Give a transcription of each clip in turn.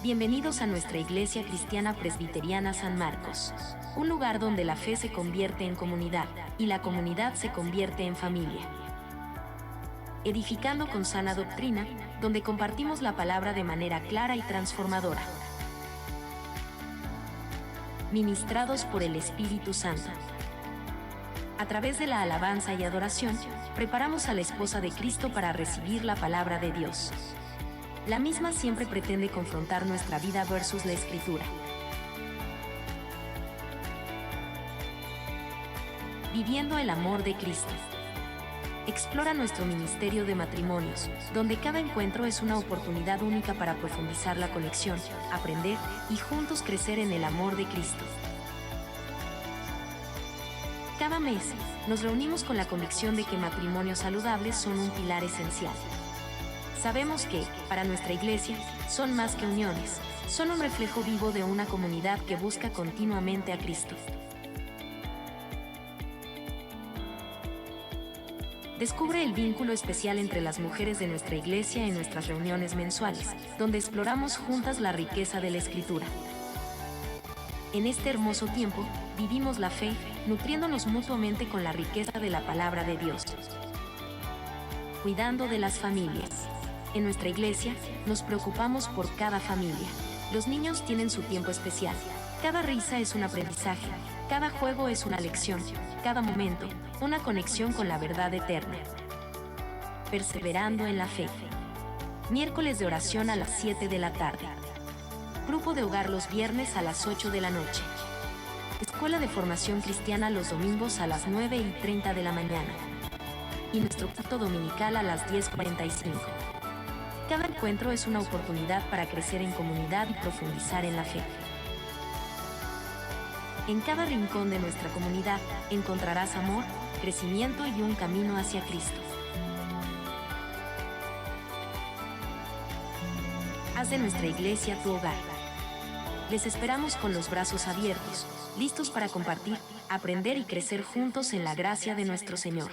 Bienvenidos a nuestra Iglesia Cristiana Presbiteriana San Marcos, un lugar donde la fe se convierte en comunidad y la comunidad se convierte en familia. Edificando con sana doctrina, donde compartimos la palabra de manera clara y transformadora. Ministrados por el Espíritu Santo. A través de la alabanza y adoración, preparamos a la esposa de Cristo para recibir la palabra de Dios. La misma siempre pretende confrontar nuestra vida versus la Escritura. Viviendo el amor de Cristo. Explora nuestro ministerio de matrimonios, donde cada encuentro es una oportunidad única para profundizar la conexión, aprender y juntos crecer en el amor de Cristo. Cada mes, nos reunimos con la convicción de que matrimonios saludables son un pilar esencial. Sabemos que, para nuestra iglesia, son más que uniones, son un reflejo vivo de una comunidad que busca continuamente a Cristo. Descubre el vínculo especial entre las mujeres de nuestra iglesia en nuestras reuniones mensuales, donde exploramos juntas la riqueza de la Escritura. En este hermoso tiempo, vivimos la fe, nutriéndonos mutuamente con la riqueza de la palabra de Dios. Cuidando de las familias. En nuestra iglesia, nos preocupamos por cada familia. Los niños tienen su tiempo especial. Cada risa es un aprendizaje, cada juego es una lección, cada momento, una conexión con la verdad eterna. Perseverando en la fe. Miércoles de oración a las 7 de la tarde. Grupo de hogar los viernes a las 8 de la noche. Escuela de formación cristiana los domingos a las 9:30 de la mañana. Y nuestro culto dominical a las 10:45. Cada encuentro es una oportunidad para crecer en comunidad y profundizar en la fe. En cada rincón de nuestra comunidad encontrarás amor, crecimiento y un camino hacia Cristo. Haz de nuestra iglesia tu hogar. Les esperamos con los brazos abiertos, listos para compartir, aprender y crecer juntos en la gracia de nuestro Señor.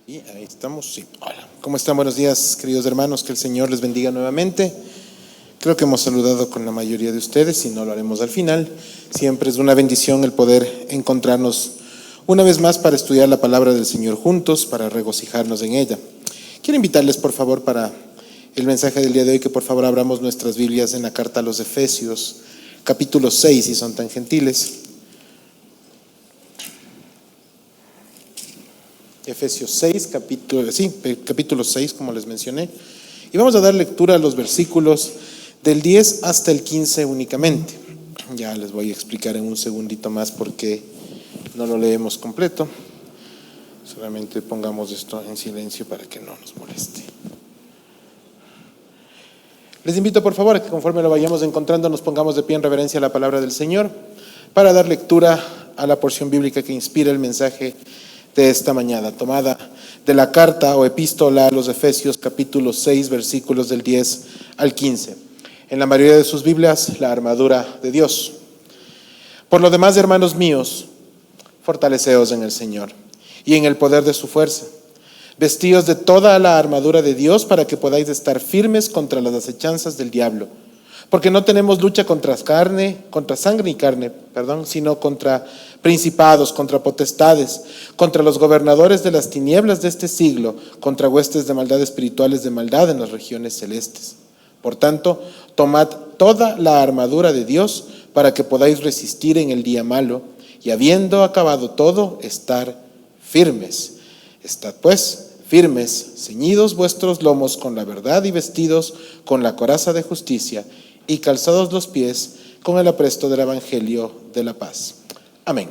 Y ahí estamos, sí. Hola, ¿cómo están? Buenos días, queridos hermanos, que el Señor les bendiga nuevamente. Creo que hemos saludado con la mayoría de ustedes y no lo haremos al final. Siempre es una bendición el poder encontrarnos una vez más para estudiar la palabra del Señor juntos, para regocijarnos en ella. Quiero invitarles, por favor, para el mensaje del día de hoy, que por favor abramos nuestras Biblias en la carta a los Efesios, capítulo 6, si son tan gentiles. Efesios 6, capítulo 6, como les mencioné. Y vamos a dar lectura a los versículos del 10 hasta el 15 únicamente. Ya les voy a explicar en un segundito más por qué no lo leemos completo. Solamente pongamos esto en silencio para que no nos moleste. Les invito, por favor, a que conforme lo vayamos encontrando nos pongamos de pie en reverencia a la palabra del Señor para dar lectura a la porción bíblica que inspira el mensaje de esta mañana, tomada de la carta o epístola a los Efesios, capítulo 6, versículos del 10 al 15. En la mayoría de sus Biblias, la armadura de Dios. Por lo demás, hermanos míos, fortaleceos en el Señor y en el poder de su fuerza. Vestíos de toda la armadura de Dios para que podáis estar firmes contra las acechanzas del diablo. Porque no tenemos lucha contra sangre y carne, sino contra principados, contra potestades, contra los gobernadores de las tinieblas de este siglo, contra huestes de maldad espirituales de maldad en las regiones celestes. Por tanto, tomad toda la armadura de Dios para que podáis resistir en el día malo y, habiendo acabado todo, estar firmes. Estad pues firmes, ceñidos vuestros lomos con la verdad y vestidos con la coraza de justicia y calzados los pies con el apresto del evangelio de la paz. Amén.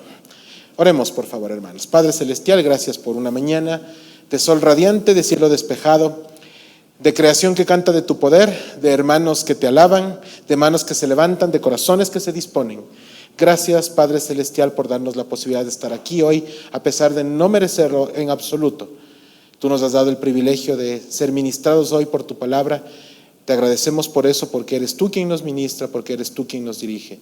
Oremos, por favor, hermanos. Padre celestial, gracias por una mañana de sol radiante, de cielo despejado, de creación que canta de tu poder, de hermanos que te alaban, de manos que se levantan, de corazones que se disponen, Gracias, Padre Celestial, por darnos la posibilidad de estar aquí hoy, a pesar de no merecerlo en absoluto. Tú nos has dado el privilegio de ser ministrados hoy por tu palabra. Te agradecemos por eso, porque eres tú quien nos ministra, porque eres tú quien nos dirige.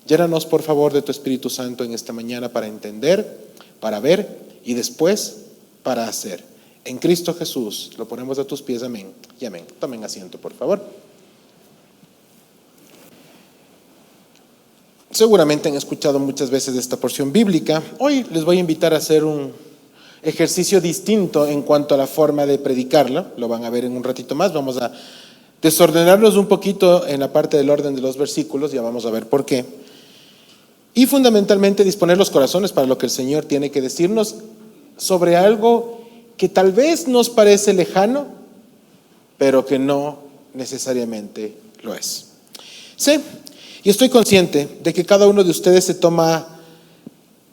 Llénanos, por favor, de tu Espíritu Santo en esta mañana para entender, para ver y después para hacer. En Cristo Jesús lo ponemos a tus pies. Amén y amén. Tomen asiento, por favor. Seguramente han escuchado muchas veces esta porción bíblica. Hoy les voy a invitar a hacer un ejercicio distinto en cuanto a la forma de predicarla. Lo van a ver en un ratito más. Vamos a desordenarnos un poquito en la parte del orden de los versículos. Ya vamos a ver por qué. Y fundamentalmente disponer los corazones para lo que el Señor tiene que decirnos sobre algo que tal vez nos parece lejano, pero que no necesariamente lo es. Sí, y estoy consciente de que cada uno de ustedes se toma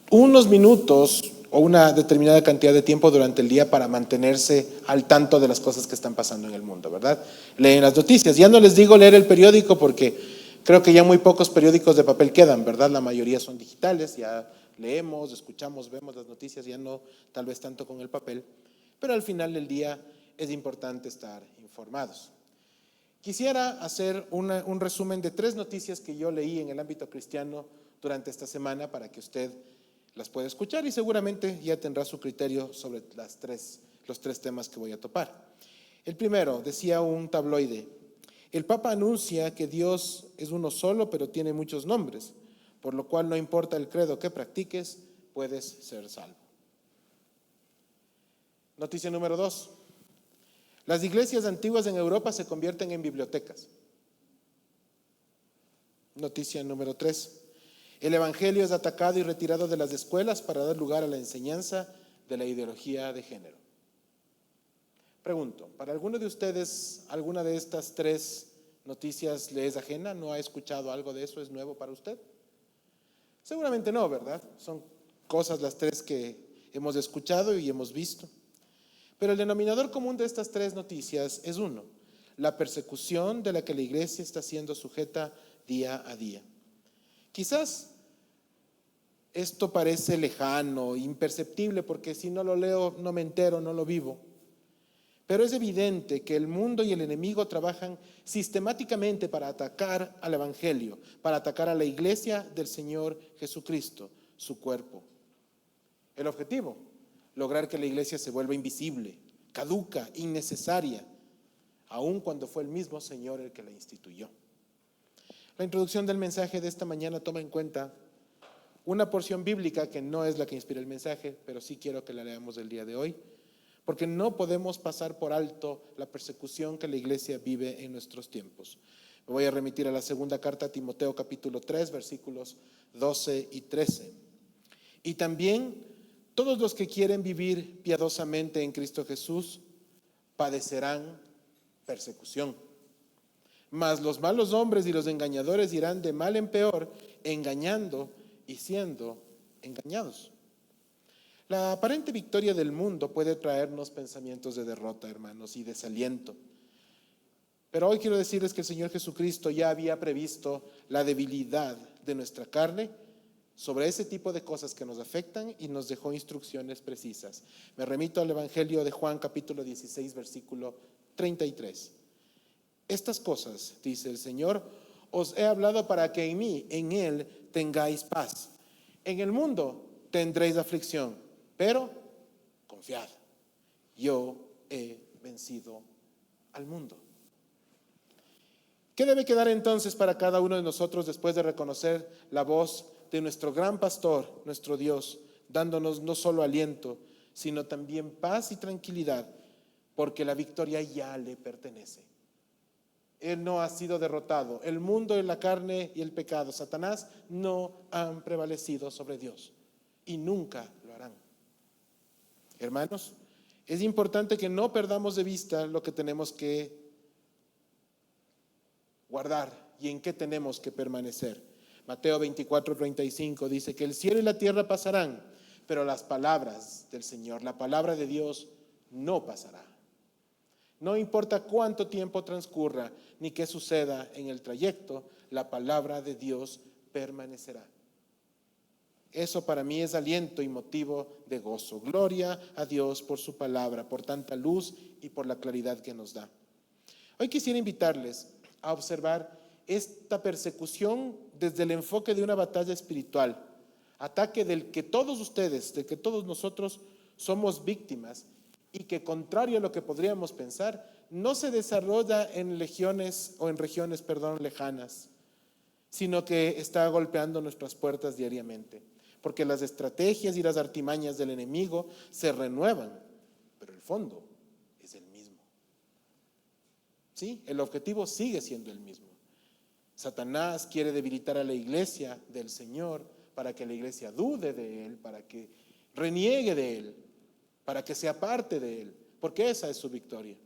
unos minutos o una determinada cantidad de tiempo durante el día para mantenerse al tanto de las cosas que están pasando en el mundo, ¿verdad? Leen las noticias. Ya no les digo leer el periódico porque creo que ya muy pocos periódicos de papel quedan, ¿verdad? La mayoría son digitales, ya leemos, escuchamos, vemos las noticias, ya no tal vez tanto con el papel, pero al final del día es importante estar informados. Quisiera hacer un resumen de 3 noticias que yo leí en el ámbito cristiano durante esta semana para que usted las pueda escuchar y seguramente ya tendrá su criterio sobre los 3 temas que voy a topar. El primero, decía un tabloide: el Papa anuncia que Dios es uno solo, pero tiene muchos nombres, por lo cual no importa el credo que practiques, puedes ser salvo. Noticia número 2. Las iglesias antiguas en Europa se convierten en bibliotecas. Noticia número 3. El evangelio es atacado y retirado de las escuelas para dar lugar a la enseñanza de la ideología de género. Pregunto, ¿para alguno de ustedes alguna de estas 3 noticias le es ajena? ¿No ha escuchado algo de eso? ¿Es nuevo para usted? Seguramente no, ¿verdad? Son cosas las 3 que hemos escuchado y hemos visto. Pero el denominador común de estas 3 noticias es uno: la persecución de la que la iglesia está siendo sujeta día a día. Quizás esto parece lejano, imperceptible, porque si no lo leo no me entero, no lo vivo. Pero es evidente que el mundo y el enemigo trabajan sistemáticamente para atacar al evangelio, para atacar a la iglesia del Señor Jesucristo, su cuerpo. El objetivo: lograr que la iglesia se vuelva invisible, caduca, innecesaria, aun cuando fue el mismo Señor el que la instituyó. La introducción del mensaje de esta mañana toma en cuenta una porción bíblica que no es la que inspira el mensaje, pero sí quiero que la leamos el día de hoy, porque no podemos pasar por alto la persecución que la iglesia vive en nuestros tiempos. Me voy a remitir a la segunda carta a Timoteo capítulo 3, versículos 12 y 13. Y también todos los que quieren vivir piadosamente en Cristo Jesús padecerán persecución. Mas los malos hombres y los engañadores irán de mal en peor, engañando y siendo engañados. La aparente victoria del mundo puede traernos pensamientos de derrota, hermanos, y desaliento. Pero hoy quiero decirles que el Señor Jesucristo ya había previsto la debilidad de nuestra carne sobre ese tipo de cosas que nos afectan y nos dejó instrucciones precisas. Me remito al Evangelio de Juan capítulo 16, versículo 33. Estas cosas, dice el Señor, os he hablado para que en mí, en Él, tengáis paz. En el mundo tendréis aflicción, pero confiad, yo he vencido al mundo. ¿Qué debe quedar entonces para cada uno de nosotros después de reconocer la voz de nuestro gran pastor, nuestro Dios, dándonos no solo aliento, sino también paz y tranquilidad, porque la victoria ya le pertenece? Él no ha sido derrotado. El mundo, la carne y el pecado, Satanás, no han prevalecido sobre Dios y nunca lo harán. Hermanos, es importante que no perdamos de vista lo que tenemos que guardar y en qué tenemos que permanecer. Mateo 24:35 dice que el cielo y la tierra pasarán, pero las palabras del Señor, la palabra de Dios, no pasará. No importa cuánto tiempo transcurra ni qué suceda en el trayecto, la palabra de Dios permanecerá. Eso para mí es aliento y motivo de gozo. Gloria a Dios por su palabra, por tanta luz y por la claridad que nos da. Hoy quisiera invitarles a observar esta persecución desde el enfoque de una batalla espiritual, ataque del que todos ustedes, del que todos nosotros somos víctimas y que, contrario a lo que podríamos pensar, no se desarrolla en regiones lejanas, sino que está golpeando nuestras puertas diariamente, porque las estrategias y las artimañas del enemigo se renuevan, pero el fondo es el mismo. ¿Sí? El objetivo sigue siendo el mismo. Satanás quiere debilitar a la iglesia del Señor para que la iglesia dude de Él, para que reniegue de Él, para que se aparte de Él, porque esa es su victoria.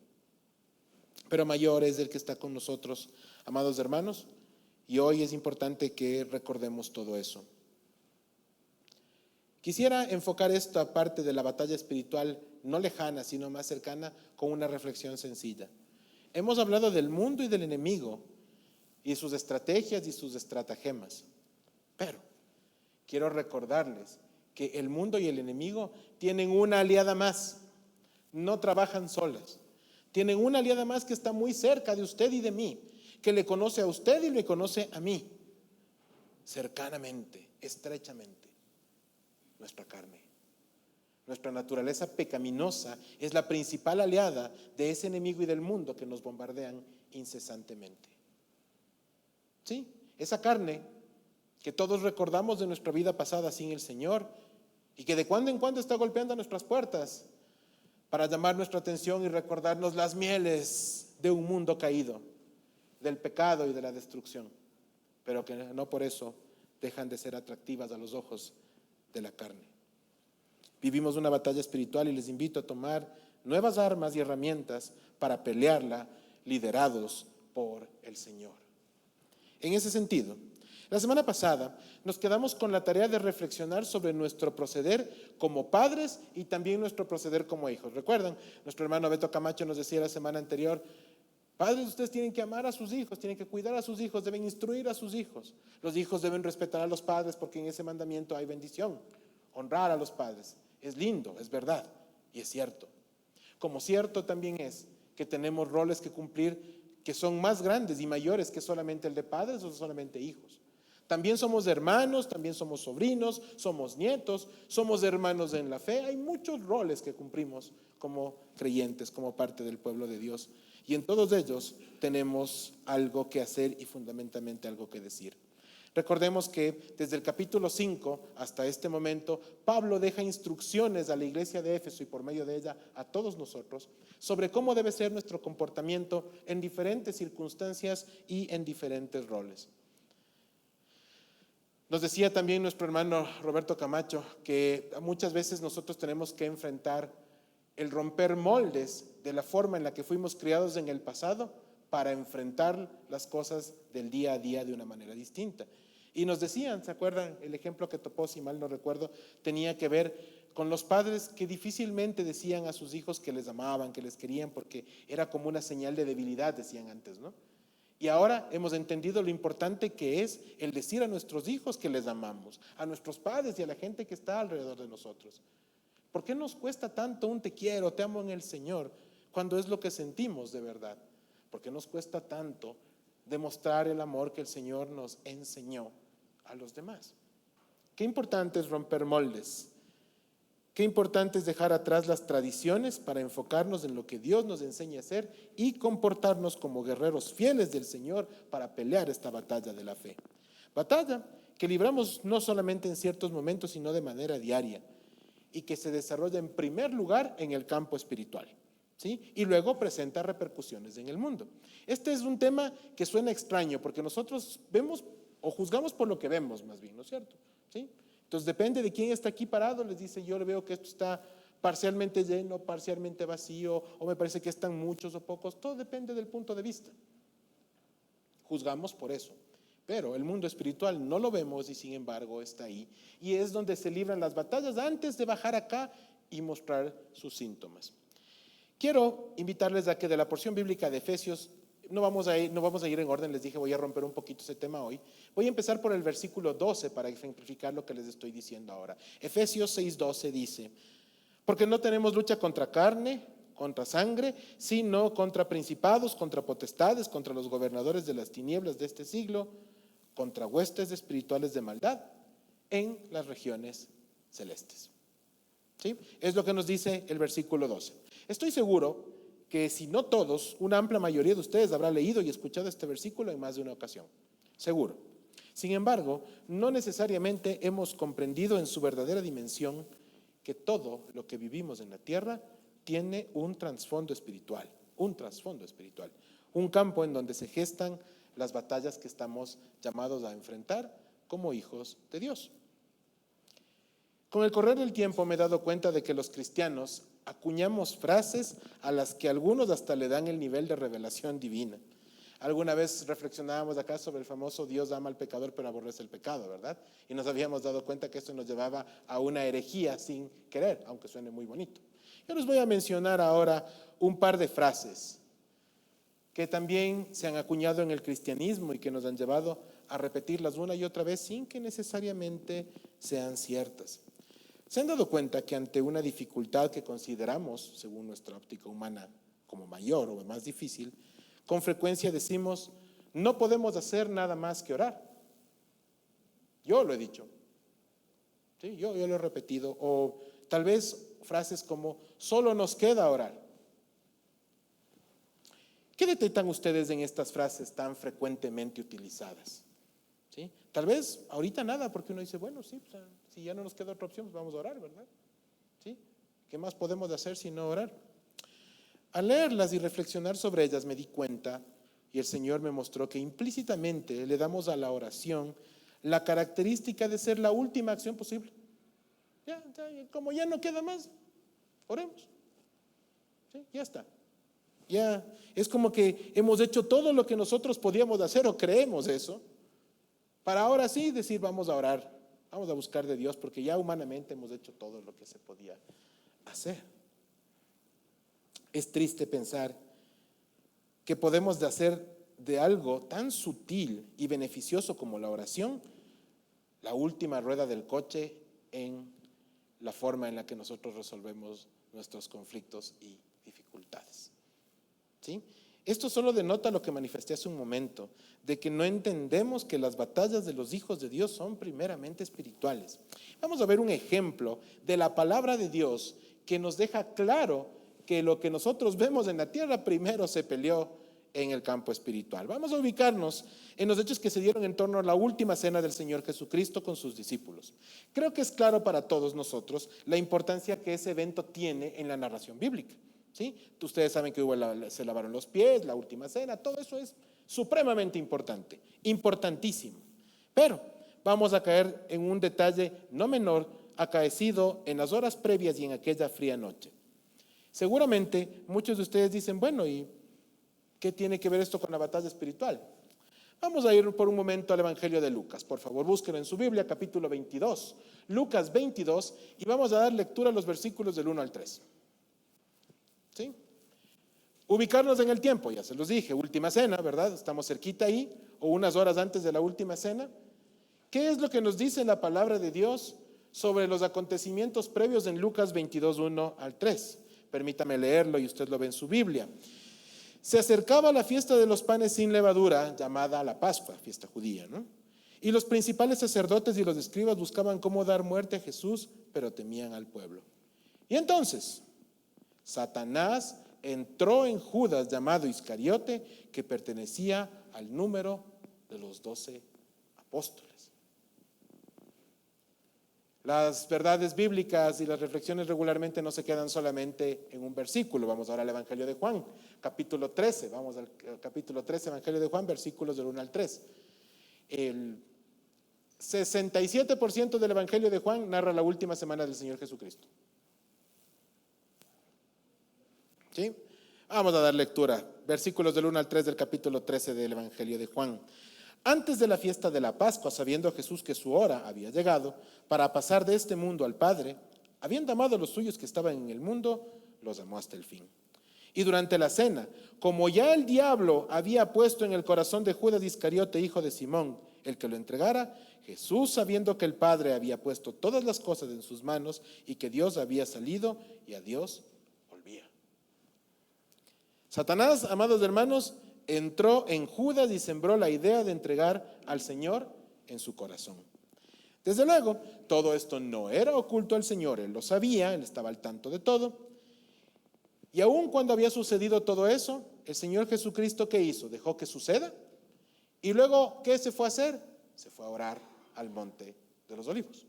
Pero mayor es el que está con nosotros, amados hermanos, y hoy es importante que recordemos todo eso. Quisiera enfocar esta parte de la batalla espiritual no lejana, sino más cercana, con una reflexión sencilla. Hemos hablado del mundo y del enemigo, y sus estrategias y sus estratagemas. Pero quiero recordarles que el mundo y el enemigo tienen una aliada más, no trabajan solas. Tienen una aliada más que está muy cerca de usted y de mí, que le conoce a usted y le conoce a mí, cercanamente, estrechamente, nuestra carne. Nuestra naturaleza pecaminosa es la principal aliada de ese enemigo y del mundo que nos bombardean incesantemente. Sí, esa carne que todos recordamos de nuestra vida pasada sin el Señor y que de cuando en cuando está golpeando a nuestras puertas para llamar nuestra atención y recordarnos las mieles de un mundo caído, del pecado y de la destrucción, pero que no por eso dejan de ser atractivas a los ojos de la carne. Vivimos una batalla espiritual y les invito a tomar nuevas armas y herramientas para pelearla, liderados por el Señor. En ese sentido, la semana pasada nos quedamos con la tarea de reflexionar sobre nuestro proceder como padres y también nuestro proceder como hijos. ¿Recuerdan? Nuestro hermano Beto Camacho nos decía la semana anterior: padres, ustedes tienen que amar a sus hijos, tienen que cuidar a sus hijos, deben instruir a sus hijos. Los hijos deben respetar a los padres porque en ese mandamiento hay bendición. Honrar a los padres es lindo, es verdad y es cierto. Como cierto también es que tenemos roles que cumplir que son más grandes y mayores que solamente el de padres o solamente hijos. También somos hermanos, también somos sobrinos, somos nietos, somos hermanos en la fe. Hay muchos roles que cumplimos como creyentes, como parte del pueblo de Dios. Y en todos ellos tenemos algo que hacer y fundamentalmente algo que decir. Recordemos que desde el capítulo 5 hasta este momento, Pablo deja instrucciones a la iglesia de Éfeso y por medio de ella a todos nosotros sobre cómo debe ser nuestro comportamiento en diferentes circunstancias y en diferentes roles. Nos decía también nuestro hermano Roberto Camacho que muchas veces nosotros tenemos que enfrentar el romper moldes de la forma en la que fuimos criados en el pasado para enfrentar las cosas del día a día de una manera distinta. Y nos decían, ¿se acuerdan? El ejemplo que topó, si mal no recuerdo, tenía que ver con los padres que difícilmente decían a sus hijos que les amaban, que les querían, porque era como una señal de debilidad, decían antes, ¿no? Y ahora hemos entendido lo importante que es el decir a nuestros hijos que les amamos, a nuestros padres y a la gente que está alrededor de nosotros. ¿Por qué nos cuesta tanto un te quiero, te amo en el Señor, cuando es lo que sentimos de verdad? ¿Por qué nos cuesta tanto demostrar el amor que el Señor nos enseñó a los demás? Qué importante es romper moldes. Qué importante es dejar atrás las tradiciones para enfocarnos en lo que Dios nos enseña a hacer y comportarnos como guerreros fieles del Señor para pelear esta batalla de la fe. Batalla que libramos no solamente en ciertos momentos, sino de manera diaria y que se desarrolla en primer lugar en el campo espiritual. ¿Sí? Y luego presenta repercusiones en el mundo. Este es un tema que suena extraño porque nosotros vemos o juzgamos por lo que vemos más bien, ¿no es cierto? ¿Sí? Entonces depende de quién está aquí parado, les dice: yo le veo que esto está parcialmente lleno, parcialmente vacío, o me parece que están muchos o pocos. Todo depende del punto de vista. Juzgamos por eso. Pero el mundo espiritual no lo vemos y sin embargo está ahí. Y es donde se libran las batallas antes de bajar acá y mostrar sus síntomas. Quiero invitarles a que de la porción bíblica de Efesios no vamos a ir en orden, les dije, voy a romper un poquito ese tema hoy. Voy a empezar por el versículo 12 para ejemplificar lo que les estoy diciendo ahora. Efesios 6:12 dice, porque no tenemos lucha contra carne, contra sangre, sino contra principados, contra potestades, contra los gobernadores de las tinieblas de este siglo, contra huestes espirituales de maldad en las regiones celestes. ¿Sí? Es lo que nos dice el versículo 12. Estoy seguro que si no todos, una amplia mayoría de ustedes habrá leído y escuchado este versículo en más de una ocasión. Seguro. Sin embargo, no necesariamente hemos comprendido en su verdadera dimensión que todo lo que vivimos en la tierra tiene un trasfondo espiritual, un campo en donde se gestan las batallas que estamos llamados a enfrentar como hijos de Dios. Con el correr del tiempo me he dado cuenta de que los cristianos acuñamos frases a las que algunos hasta le dan el nivel de revelación divina. Alguna vez reflexionábamos acá sobre el famoso Dios ama al pecador pero aborrece el pecado, ¿verdad? Y nos habíamos dado cuenta que esto nos llevaba a una herejía sin querer, aunque suene muy bonito. Yo les voy a mencionar ahora un par de frases que también se han acuñado en el cristianismo y que nos han llevado a repetirlas una y otra vez sin que necesariamente sean ciertas. ¿Se han dado cuenta que ante una dificultad que consideramos, según nuestra óptica humana, como mayor o más difícil, con frecuencia decimos, no podemos hacer nada más que orar? Yo lo he dicho, ¿sí? Yo lo he repetido, o tal vez frases como, solo nos queda orar. ¿Qué detectan ustedes en estas frases tan frecuentemente utilizadas? ¿Sí? Tal vez ahorita nada, porque uno dice, bueno, sí, pues, si ya no nos queda otra opción, pues vamos a orar, ¿verdad? ¿Sí? ¿Qué más podemos hacer sino orar? Al leerlas y reflexionar sobre ellas me di cuenta, y el Señor me mostró que implícitamente le damos a la oración la característica de ser la última acción posible. Como ya no queda más, oremos. ¿Sí? Ya está. Ya es como que hemos hecho todo lo que nosotros podíamos hacer o creemos eso, para ahora sí decir vamos a orar, vamos a buscar de Dios, porque ya humanamente hemos hecho todo lo que se podía hacer. Es triste pensar que podemos hacer de algo tan sutil y beneficioso como la oración la última rueda del coche en la forma en la que nosotros resolvemos nuestros conflictos y dificultades. ¿Sí? Esto solo denota lo que manifesté hace un momento, de que no entendemos que las batallas de los hijos de Dios son primeramente espirituales. Vamos a ver un ejemplo de la palabra de Dios que nos deja claro que lo que nosotros vemos en la tierra primero se peleó en el campo espiritual. Vamos a ubicarnos en los hechos que se dieron en torno a la última cena del Señor Jesucristo con sus discípulos. Creo que es claro para todos nosotros la importancia que ese evento tiene en la narración bíblica. ¿Sí? Ustedes saben que se lavaron los pies, la última cena, todo eso es supremamente importante, importantísimo. Pero vamos a caer en un detalle no menor acaecido en las horas previas y en aquella fría noche. Seguramente muchos de ustedes dicen, bueno, ¿y qué tiene que ver esto con la batalla espiritual? Vamos a ir por un momento al Evangelio de Lucas. Por favor, búsquenlo en su Biblia, capítulo 22. Lucas 22, y vamos a dar lectura a los versículos del 1 al 3. ¿Sí? Ubicarnos en el tiempo, ya se los dije, última cena, ¿verdad? Estamos cerquita ahí, o unas horas antes de la última cena. ¿Qué es lo que nos dice la palabra de Dios sobre los acontecimientos previos en Lucas 22, 1 al 3? Permítame leerlo y usted lo ve en su Biblia. Se acercaba la fiesta de los panes sin levadura, llamada la Pascua, fiesta judía, ¿no? Y los principales sacerdotes y los escribas buscaban cómo dar muerte a Jesús, pero temían al pueblo. Y entonces Satanás entró en Judas, llamado Iscariote, que pertenecía al número de los 12 apóstoles. Las verdades bíblicas y las reflexiones regularmente no se quedan solamente en un versículo. Vamos ahora al Evangelio de Juan, capítulo 13. Vamos al capítulo 13, Evangelio de Juan, versículos del 1 al 3. El 67% del Evangelio de Juan narra la última semana del Señor Jesucristo. ¿Sí? Vamos a dar lectura. Versículos del 1 al 3 del capítulo 13 del Evangelio de Juan. Antes de la fiesta de la Pascua, sabiendo Jesús que su hora había llegado para pasar de este mundo al Padre, habiendo amado a los suyos que estaban en el mundo, los amó hasta el fin. Y durante la cena, como ya el diablo había puesto en el corazón de Judas Iscariote, hijo de Simón, el que lo entregara, Jesús, sabiendo que el Padre había puesto todas las cosas en sus manos y que Dios había salido y a Dios volvía. Satanás, amados hermanos, entró en Judas y sembró la idea de entregar al Señor en su corazón. Desde luego, todo esto no era oculto al Señor, Él lo sabía, Él estaba al tanto de todo. Y aun cuando había sucedido todo eso, el Señor Jesucristo, ¿qué hizo? Dejó que suceda. Y luego, ¿qué se fue a hacer? Se fue a orar al monte de los olivos.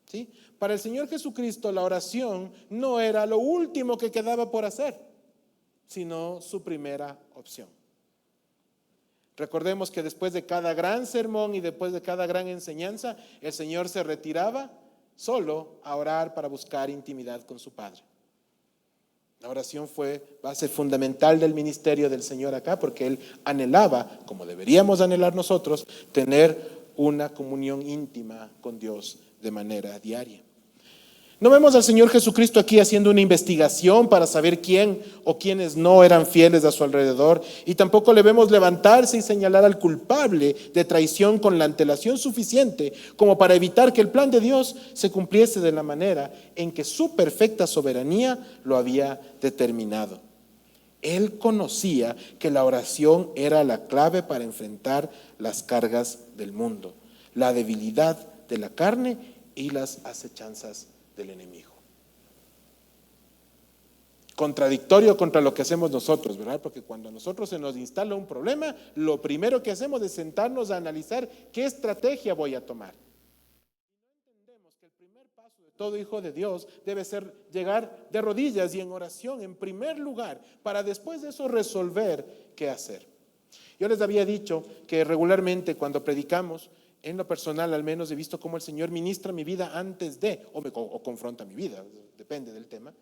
¿Sí? Para el Señor Jesucristo, la oración no era lo último que quedaba por hacer, sino su primera opción. Recordemos que después de cada gran sermón y después de cada gran enseñanza, el Señor se retiraba solo a orar para buscar intimidad con su Padre. La oración fue base fundamental del ministerio del Señor acá, porque Él anhelaba, como deberíamos anhelar nosotros, tener una comunión íntima con Dios de manera diaria. No vemos al Señor Jesucristo aquí haciendo una investigación para saber quién o quiénes no eran fieles a su alrededor, y tampoco le vemos levantarse y señalar al culpable de traición con la antelación suficiente como para evitar que el plan de Dios se cumpliese de la manera en que su perfecta soberanía lo había determinado. Él conocía que la oración era la clave para enfrentar las cargas del mundo, la debilidad de la carne y las acechanzas del enemigo. Contradictorio contra lo que hacemos nosotros, ¿verdad? Porque cuando a nosotros se nos instala un problema, lo primero que hacemos es sentarnos a analizar qué estrategia voy a tomar. Y no entendemos que el primer paso de todo hijo de Dios debe ser llegar de rodillas y en oración en primer lugar, para después de eso resolver qué hacer. Yo les había dicho que regularmente cuando predicamos, en lo personal al menos he visto cómo el Señor ministra mi vida antes de, o confronta mi vida, depende del tema.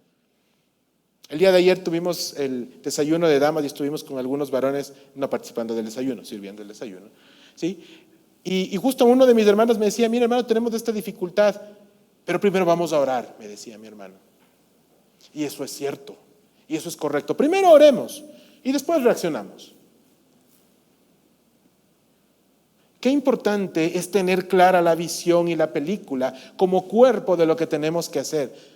El día de ayer tuvimos el desayuno de damas y estuvimos con algunos varones no participando del desayuno, sirviendo el desayuno, ¿sí? Y justo uno de mis hermanos me decía: mira, hermano, tenemos esta dificultad, pero primero vamos a orar, me decía mi hermano. Y eso es cierto, y eso es correcto. Primero oremos y después reaccionamos. Qué importante es tener clara la visión y la película como cuerpo de lo que tenemos que hacer.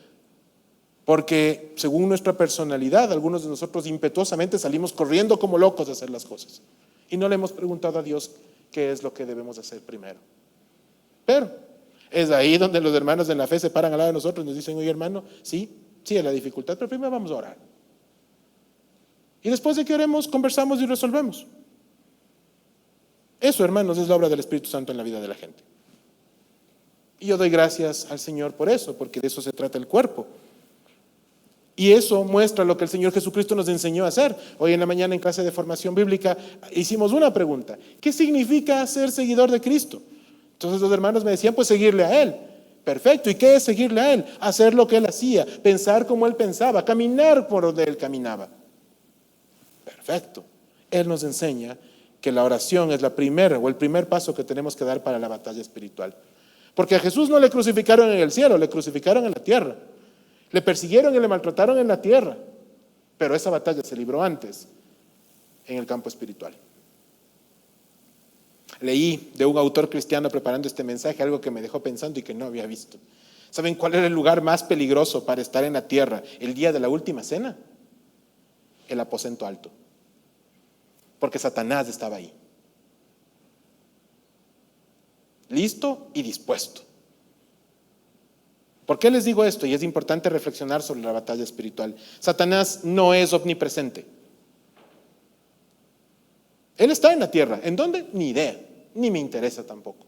Porque según nuestra personalidad, algunos de nosotros impetuosamente salimos corriendo como locos a hacer las cosas. Y no le hemos preguntado a Dios qué es lo que debemos hacer primero. Pero es ahí donde los hermanos en la fe se paran al lado de nosotros y nos dicen: oye, hermano, sí es la dificultad, pero primero vamos a orar. Y después de que oremos, conversamos y resolvemos. Eso, hermanos, es la obra del Espíritu Santo en la vida de la gente. Y yo doy gracias al Señor por eso, porque de eso se trata el cuerpo. Y eso muestra lo que el Señor Jesucristo nos enseñó a hacer. Hoy en la mañana en clase de formación bíblica hicimos una pregunta: ¿qué significa ser seguidor de Cristo? Entonces los hermanos me decían: pues seguirle a Él. Perfecto. ¿Y qué es seguirle a Él? Hacer lo que Él hacía, pensar como Él pensaba, caminar por donde Él caminaba. Perfecto. Él nos enseña que la oración es la primera o el primer paso que tenemos que dar para la batalla espiritual. Porque a Jesús no le crucificaron en el cielo, le crucificaron en la tierra. Le persiguieron y le maltrataron en la tierra. Pero esa batalla se libró antes, en el campo espiritual. Leí de un autor cristiano preparando este mensaje algo que me dejó pensando y que no había visto. ¿Saben cuál era el lugar más peligroso para estar en la tierra el día de la última cena? El aposento alto. Porque Satanás estaba ahí, listo y dispuesto. ¿Por qué les digo esto? Y es importante reflexionar sobre la batalla espiritual. Satanás no es omnipresente. Él está en la tierra. ¿En dónde? Ni idea, ni me interesa tampoco.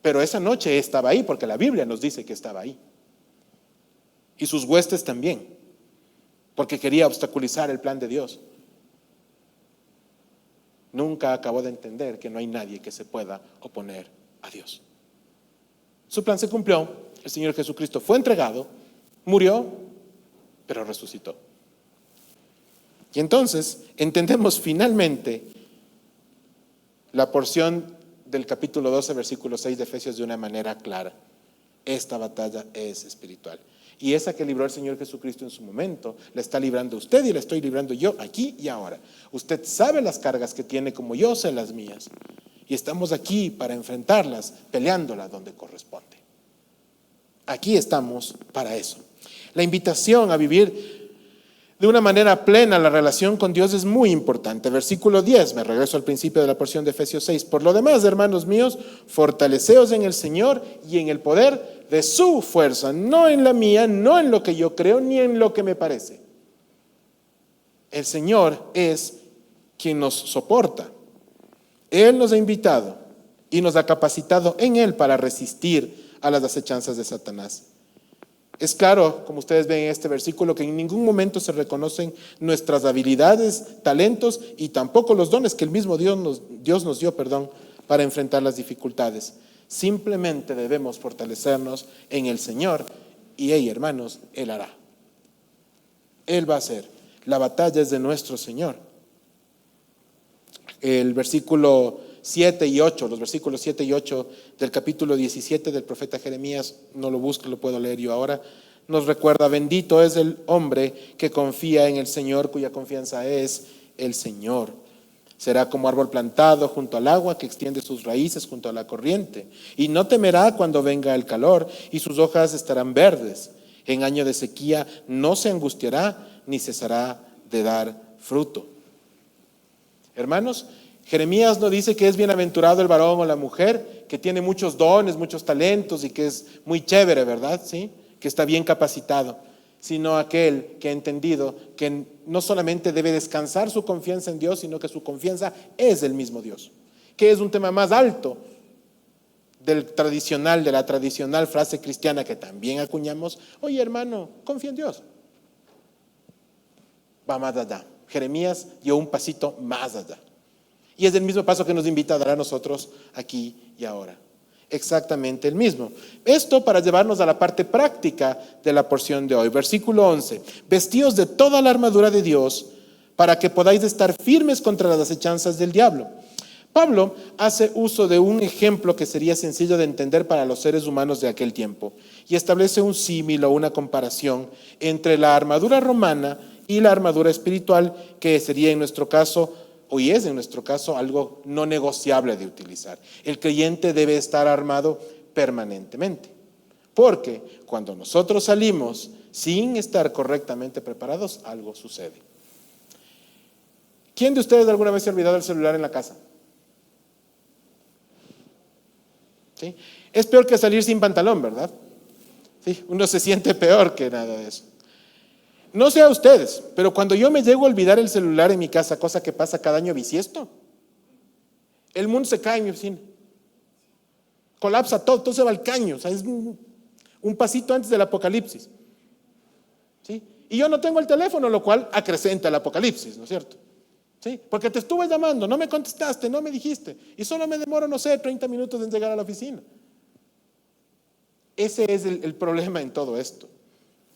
Pero esa noche estaba ahí, porque la Biblia nos dice que estaba ahí. Y sus huestes también, porque quería obstaculizar el plan de Dios. Nunca acabó de entender que no hay nadie que se pueda oponer a Dios. Su plan se cumplió, el Señor Jesucristo fue entregado, murió, pero resucitó. Y entonces entendemos finalmente la porción del capítulo 12, versículo 6 de Efesios de una manera clara. Esta batalla es espiritual. Y esa que libró el Señor Jesucristo en su momento, la está librando usted y la estoy librando yo aquí y ahora. Usted sabe las cargas que tiene como yo sé las mías. Y estamos aquí para enfrentarlas, peleándolas donde corresponde. Aquí estamos para eso. La invitación a vivir de una manera plena la relación con Dios es muy importante. Versículo 10, me regreso al principio de la porción de Efesios 6. Por lo demás, hermanos míos, fortaleceos en el Señor y en el poder de su fuerza, no en la mía, no en lo que yo creo, ni en lo que me parece. El Señor es quien nos soporta. Él nos ha invitado y nos ha capacitado en Él para resistir a las acechanzas de Satanás. Es claro, como ustedes ven en este versículo, que en ningún momento se reconocen nuestras habilidades, talentos y tampoco los dones que el mismo Dios nos dio, para enfrentar las dificultades. Simplemente debemos fortalecernos en el Señor y, hermanos, Él hará. Él va a hacer. La batalla es de nuestro Señor. El versículo 7 y 8, los versículos 7 y 8 del capítulo 17 del profeta Jeremías, no lo busco, lo puedo leer yo ahora, nos recuerda: bendito es el hombre que confía en el Señor, cuya confianza es el Señor. Será como árbol plantado junto al agua, que extiende sus raíces junto a la corriente, y no temerá cuando venga el calor, y sus hojas estarán verdes. En año de sequía no se angustiará, ni cesará de dar fruto. Hermanos, Jeremías no dice que es bienaventurado el varón o la mujer que tiene muchos dones, muchos talentos y que es muy chévere, ¿verdad? ¿Sí? Que está bien capacitado, sino aquel que ha entendido que no solamente debe descansar su confianza en Dios, sino que su confianza es el mismo Dios, que es un tema más alto de la tradicional frase cristiana que también acuñamos: oye, hermano, confía en Dios. Va más allá. Jeremías dio un pasito más allá. Y es el mismo paso que nos invita a dar a nosotros aquí y ahora. Exactamente el mismo. Esto para llevarnos a la parte práctica de la porción de hoy. Versículo 11. Vestíos de toda la armadura de Dios para que podáis estar firmes contra las acechanzas del diablo. Pablo hace uso de un ejemplo que sería sencillo de entender para los seres humanos de aquel tiempo y establece un símil o una comparación entre la armadura romana y la armadura espiritual, que sería en nuestro caso, hoy es en nuestro caso, algo no negociable de utilizar. El creyente debe estar armado permanentemente, porque cuando nosotros salimos sin estar correctamente preparados, algo sucede. ¿Quién de ustedes alguna vez se ha olvidado el celular en la casa? ¿Sí? Es peor que salir sin pantalón, ¿verdad? Sí, uno se siente peor que nada de eso. No sé a ustedes, pero cuando yo me llego a olvidar el celular en mi casa, cosa que pasa cada año bisiesto, el mundo se cae en mi oficina. Colapsa todo se va al caño. O sea, es un pasito antes del apocalipsis. ¿Sí? Y yo no tengo el teléfono, lo cual acrecenta el apocalipsis, ¿no es cierto? ¿Sí? Porque te estuve llamando, no me contestaste, no me dijiste, y solo me demoro, 30 minutos en llegar a la oficina. Ese es el problema en todo esto.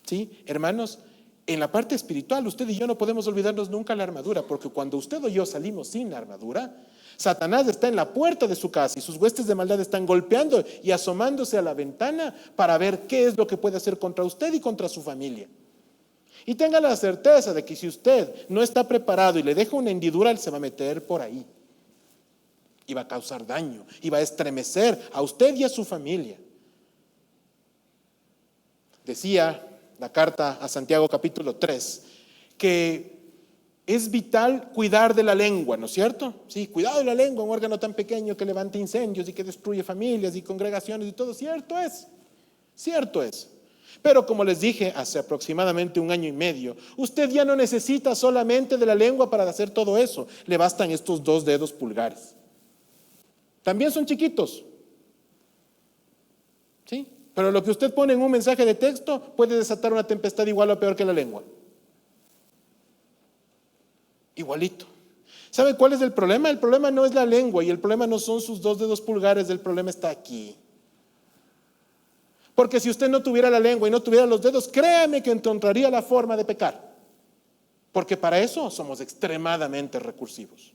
¿Sí? Hermanos, en la parte espiritual, usted y yo no podemos olvidarnos nunca la armadura, porque cuando usted o yo salimos sin la armadura, Satanás está en la puerta de su casa y sus huestes de maldad están golpeando y asomándose a la ventana para ver qué es lo que puede hacer contra usted y contra su familia. Y tenga la certeza de que si usted no está preparado y le deja una hendidura, él se va a meter por ahí y va a causar daño y va a estremecer a usted y a su familia. Decía la carta a Santiago capítulo 3 que es vital cuidar de la lengua, ¿no es cierto? Sí, cuidado de la lengua, un órgano tan pequeño que levanta incendios y que destruye familias y congregaciones y todo. Cierto es. Pero como les dije hace aproximadamente 1 año y medio, usted ya no necesita solamente de la lengua para hacer todo eso. Le bastan estos 2 dedos pulgares. También son chiquitos. ¿Sí? Pero lo que usted pone en un mensaje de texto puede desatar una tempestad igual o peor que la lengua. Igualito. ¿Sabe cuál es el problema? El problema no es la lengua y el problema no son sus 2 dedos pulgares, el problema está aquí. Porque si usted no tuviera la lengua y no tuviera los dedos, créame que encontraría la forma de pecar. Porque para eso somos extremadamente recursivos.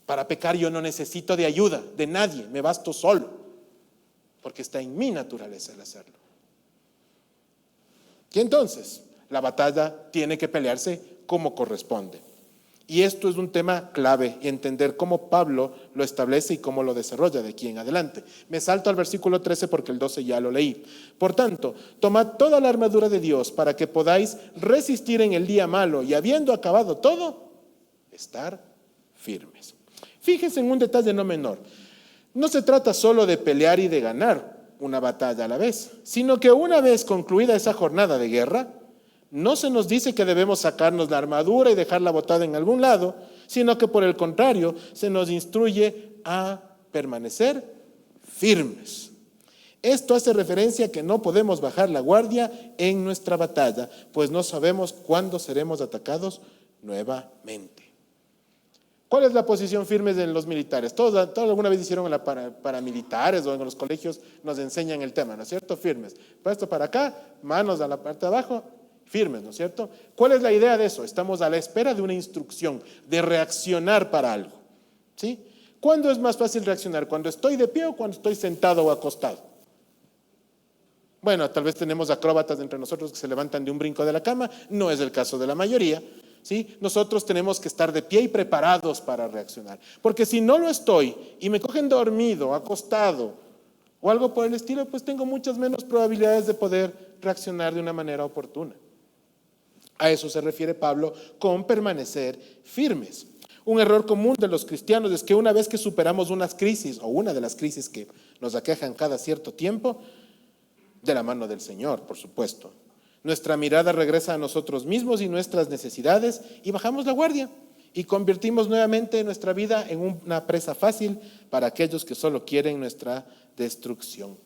Para pecar yo no necesito de ayuda de nadie, me basto solo. porque está en mi naturaleza el hacerlo. Y entonces, la batalla tiene que pelearse como corresponde. Y esto es un tema clave, y entender cómo Pablo lo establece y cómo lo desarrolla de aquí en adelante. Me salto al versículo 13 porque el 12 ya lo leí. Por tanto, tomad toda la armadura de Dios para que podáis resistir en el día malo y habiendo acabado todo, estar firmes. Fíjense en un detalle no menor. No se trata solo de pelear y de ganar una batalla a la vez, sino que una vez concluida esa jornada de guerra, no se nos dice que debemos sacarnos la armadura y dejarla botada en algún lado, sino que por el contrario, se nos instruye a permanecer firmes. Esto hace referencia a que no podemos bajar la guardia en nuestra batalla, pues no sabemos cuándo seremos atacados nuevamente. ¿Cuál es la posición firme de los militares? Todos alguna vez hicieron en la paramilitares o en los colegios nos enseñan el tema, ¿no es cierto? Firmes. Puesto para acá, manos a la parte de abajo, firmes, ¿no es cierto? ¿Cuál es la idea de eso? Estamos a la espera de una instrucción, de reaccionar para algo, ¿sí? ¿Cuándo es más fácil reaccionar? ¿Cuando estoy de pie o cuando estoy sentado o acostado? Bueno, tal vez tenemos acróbatas entre nosotros que se levantan de un brinco de la cama, no es el caso de la mayoría, ¿sí? Nosotros tenemos que estar de pie y preparados para reaccionar, porque si no lo estoy y me cogen dormido, acostado o algo por el estilo, pues tengo muchas menos probabilidades de poder reaccionar de una manera oportuna. A eso se refiere Pablo con permanecer firmes. Un error común de los cristianos es que una vez que superamos unas crisis o una de las crisis que nos aquejan cada cierto tiempo, de la mano del Señor, por supuesto, nuestra mirada regresa a nosotros mismos y nuestras necesidades y bajamos la guardia y convertimos nuevamente nuestra vida en una presa fácil para aquellos que solo quieren nuestra destrucción.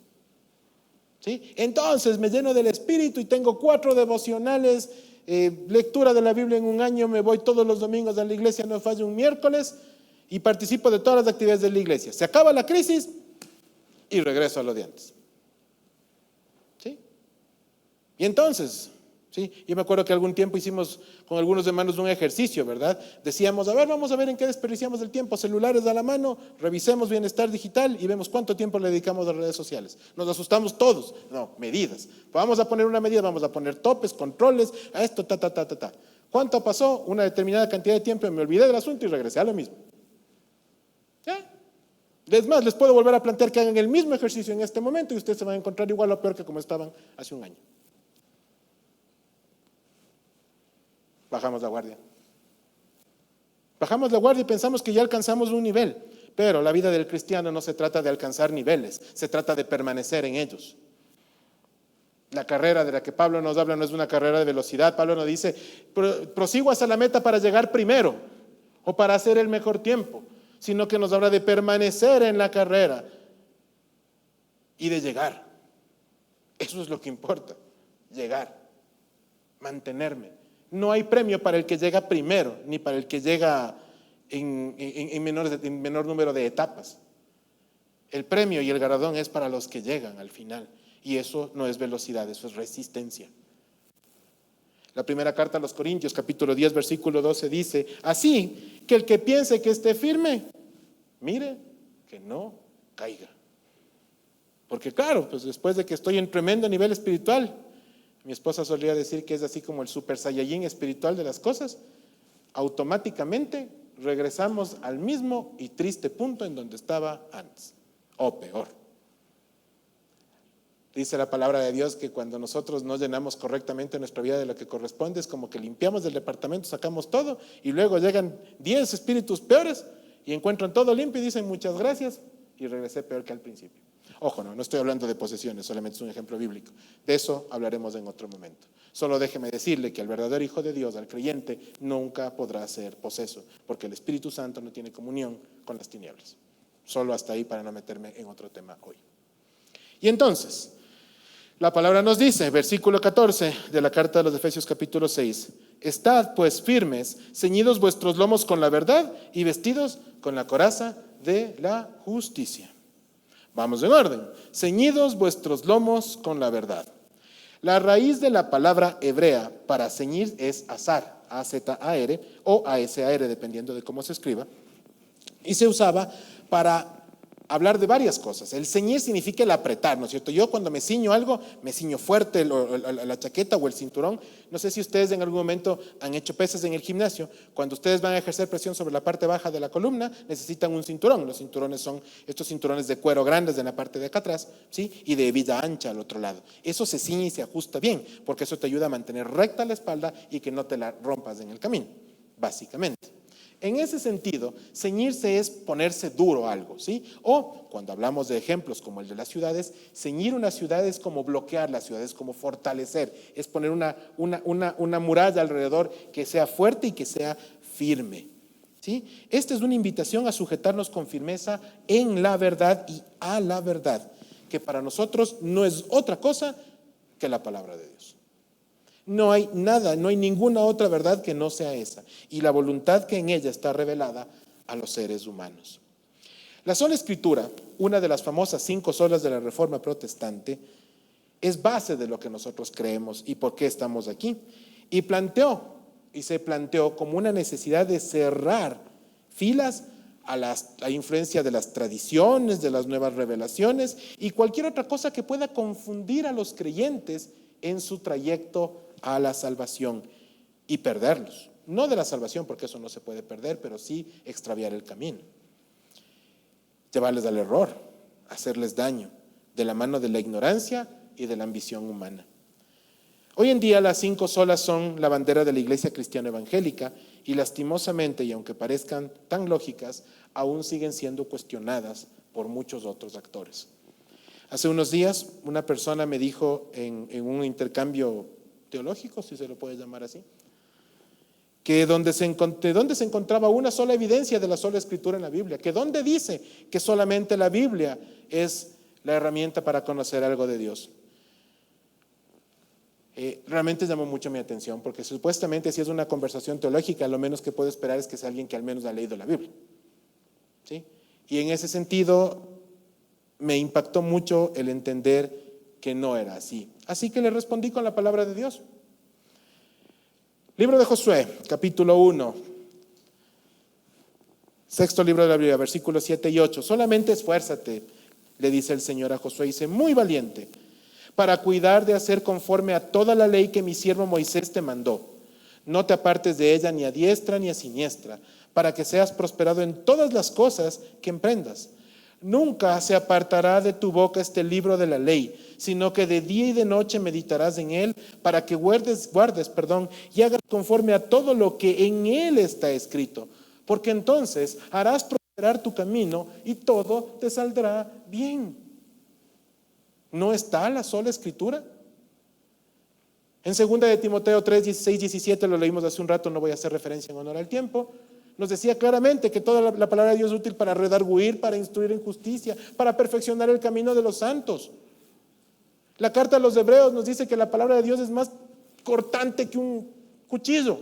¿Sí? Entonces me lleno del Espíritu y tengo 4 devocionales, lectura de la Biblia en un año, me voy todos los domingos a la iglesia, no fallo un miércoles y participo de todas las actividades de la iglesia. Se acaba la crisis y regreso a lo de antes. ¿Sí? Y entonces, ¿sí? Yo me acuerdo que algún tiempo hicimos con algunos hermanos un ejercicio, ¿verdad? Decíamos, vamos a ver en qué desperdiciamos el tiempo, celulares a la mano, revisemos bienestar digital y vemos cuánto tiempo le dedicamos a redes sociales. Nos asustamos todos, no, medidas. Vamos a poner una medida, vamos a poner topes, controles, a esto, ta. ¿Cuánto pasó? Una determinada cantidad de tiempo, me olvidé del asunto y regresé a lo mismo. ¿Ya? Es más, les puedo volver a plantear que hagan el mismo ejercicio en este momento y ustedes se van a encontrar igual o peor que como estaban hace un año. Bajamos la guardia. Bajamos la guardia y pensamos que ya alcanzamos un nivel, pero la vida del cristiano no se trata de alcanzar niveles, se trata de permanecer en ellos. La carrera de la que Pablo nos habla no es una carrera de velocidad. Pablo nos dice, prosigo hacia la meta para llegar primero o para hacer el mejor tiempo, sino que nos habla de permanecer en la carrera y de llegar. Eso es lo que importa, llegar, mantenerme. No hay premio para el que llega primero, ni para el que llega en menor número de etapas. El premio y el galardón es para los que llegan al final. Y eso no es velocidad, eso es resistencia. La primera carta a los Corintios, capítulo 10, versículo 12, dice, así que el que piense que esté firme, mire que no caiga. Porque claro, pues después de que estoy en tremendo nivel espiritual, mi esposa solía decir que es así como el super saiyajin espiritual de las cosas, automáticamente regresamos al mismo y triste punto en donde estaba antes, o peor. Dice la palabra de Dios que cuando nosotros no llenamos correctamente nuestra vida de lo que corresponde, es como que limpiamos del departamento, sacamos todo y luego llegan 10 espíritus peores y encuentran todo limpio y dicen muchas gracias y regresé peor que al principio. Ojo, no estoy hablando de posesiones, solamente es un ejemplo bíblico. De eso hablaremos en otro momento. Solo déjeme decirle que el verdadero Hijo de Dios, al creyente, nunca podrá ser poseso, porque el Espíritu Santo no tiene comunión con las tinieblas. Solo hasta ahí para no meterme en otro tema hoy. Y entonces, la palabra nos dice, versículo 14 de la carta de los Efesios capítulo 6, estad pues firmes, ceñidos vuestros lomos con la verdad y vestidos con la coraza de la justicia. Vamos en orden. Ceñidos vuestros lomos con la verdad. La raíz de la palabra hebrea para ceñir es azar, A-Z-A-R o A-S-A-R, dependiendo de cómo se escriba. Y se usaba para hablar de varias cosas. El ceñir significa el apretar, ¿no es cierto? Yo cuando me ciño algo, me ciño fuerte la chaqueta o el cinturón. No sé si ustedes en algún momento han hecho pesas en el gimnasio. Cuando ustedes van a ejercer presión sobre la parte baja de la columna, necesitan un cinturón. Los cinturones son estos cinturones de cuero grandes en la parte de acá atrás, ¿sí? Y de hebilla ancha al otro lado. Eso se ciñe y se ajusta bien, porque eso te ayuda a mantener recta la espalda y que no te la rompas en el camino, básicamente. En ese sentido, ceñirse es ponerse duro a algo, ¿sí? O cuando hablamos de ejemplos como el de las ciudades, ceñir una ciudad es como bloquear la ciudad, es como fortalecer, es poner una muralla alrededor que sea fuerte y que sea firme, ¿sí? Esta es una invitación a sujetarnos con firmeza en la verdad y a la verdad, que para nosotros no es otra cosa que la palabra de Dios. No hay nada, no hay ninguna otra verdad que no sea esa, y la voluntad que en ella está revelada a los seres humanos. La sola Escritura, una de las famosas 5 solas de la Reforma Protestante, es base de lo que nosotros creemos y por qué estamos aquí. Y se planteó como una necesidad de cerrar filas a la influencia de las tradiciones, de las nuevas revelaciones y cualquier otra cosa que pueda confundir a los creyentes en su trayecto a la salvación y perderlos. No de la salvación, porque eso no se puede perder, pero sí extraviar el camino. Llevarles al error, hacerles daño, de la mano de la ignorancia y de la ambición humana. Hoy en día las 5 solas son la bandera de la Iglesia Cristiana Evangélica y lastimosamente, y aunque parezcan tan lógicas, aún siguen siendo cuestionadas por muchos otros actores. Hace unos días una persona me dijo en un intercambio teológico, si se lo puede llamar así, que donde se encontraba una sola evidencia de la sola Escritura en la Biblia, que donde dice que solamente la Biblia es la herramienta para conocer algo de Dios. Realmente llamó mucho mi atención, porque supuestamente si es una conversación teológica, lo menos que puedo esperar es que sea alguien que al menos ha leído la Biblia, ¿sí? Y en ese sentido me impactó mucho el entender que no era así. Así que le respondí con la palabra de Dios. Libro de Josué, capítulo 1, sexto libro de la Biblia, versículos 7 y 8. Solamente esfuérzate, le dice el Señor a Josué, dice, muy valiente, para cuidar de hacer conforme a toda la ley que mi siervo Moisés te mandó. No te apartes de ella ni a diestra ni a siniestra, para que seas prosperado en todas las cosas que emprendas. Nunca se apartará de tu boca este libro de la ley, sino que de día y de noche meditarás en él, para que guardes, y hagas conforme a todo lo que en él está escrito. Porque entonces harás prosperar tu camino y todo te saldrá bien. ¿No está la sola Escritura? En 2 de Timoteo 3, 16, 17, lo leímos hace un rato, no voy a hacer referencia en honor al tiempo. Nos decía claramente que toda la palabra de Dios es útil para redarguir, para instruir en justicia, para perfeccionar el camino de los santos. La carta a los Hebreos nos dice que la palabra de Dios es más cortante que un cuchillo.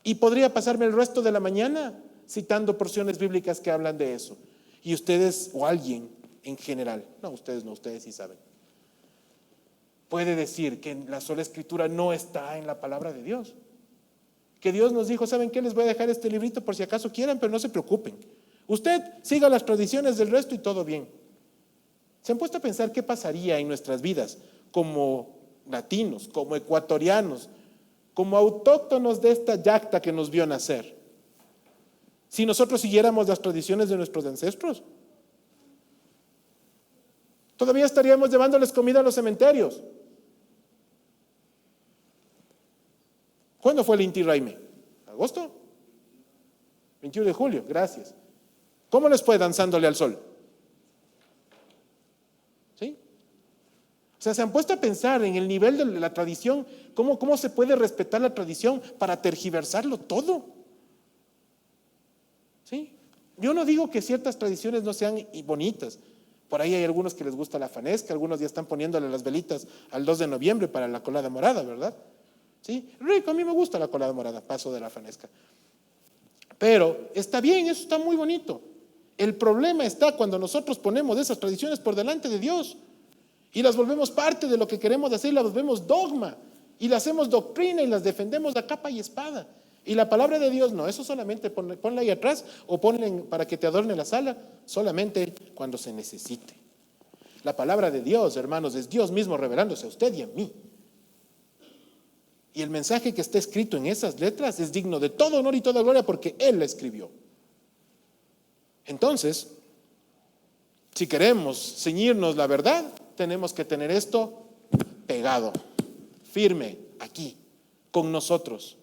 Y podría pasarme el resto de la mañana citando porciones bíblicas que hablan de eso. Y ustedes, o alguien en general, no, ustedes sí saben, puede decir que la sola Escritura no está en la palabra de Dios. Que Dios nos dijo, ¿saben qué? Les voy a dejar este librito por si acaso quieran, pero no se preocupen. Usted siga las tradiciones del resto y todo bien. ¿Se han puesto a pensar qué pasaría en nuestras vidas como latinos, como ecuatorianos, como autóctonos de esta yacta que nos vio nacer, si nosotros siguiéramos las tradiciones de nuestros ancestros? Todavía estaríamos llevándoles comida a los cementerios. ¿Cuándo fue el Inti Raymi? ¿Agosto? 21 de julio, gracias. ¿Cómo les fue danzándole al sol? ¿Sí? O sea, se han puesto a pensar en el nivel de la tradición, cómo se puede respetar la tradición para tergiversarlo todo. ¿Sí? Yo no digo que ciertas tradiciones no sean bonitas. Por ahí hay algunos que les gusta la fanesca, algunos ya están poniéndole las velitas al 2 de noviembre para la colada morada, ¿verdad? ¿Sí? Rico, a mí me gusta la colada morada, paso de la fanesca. Pero está bien, eso está muy bonito. El problema está cuando nosotros ponemos esas tradiciones por delante de Dios y las volvemos parte de lo que queremos hacer, las volvemos dogma y las hacemos doctrina y las defendemos a capa y espada. Y la palabra de Dios no, eso solamente ponla ahí atrás o ponla para que te adorne la sala, solamente cuando se necesite. La palabra de Dios, hermanos, es Dios mismo revelándose a usted y a mí. Y el mensaje que está escrito en esas letras es digno de todo honor y toda gloria porque Él la escribió. Entonces, si queremos ceñirnos la verdad, tenemos que tener esto pegado, firme, aquí, con nosotros,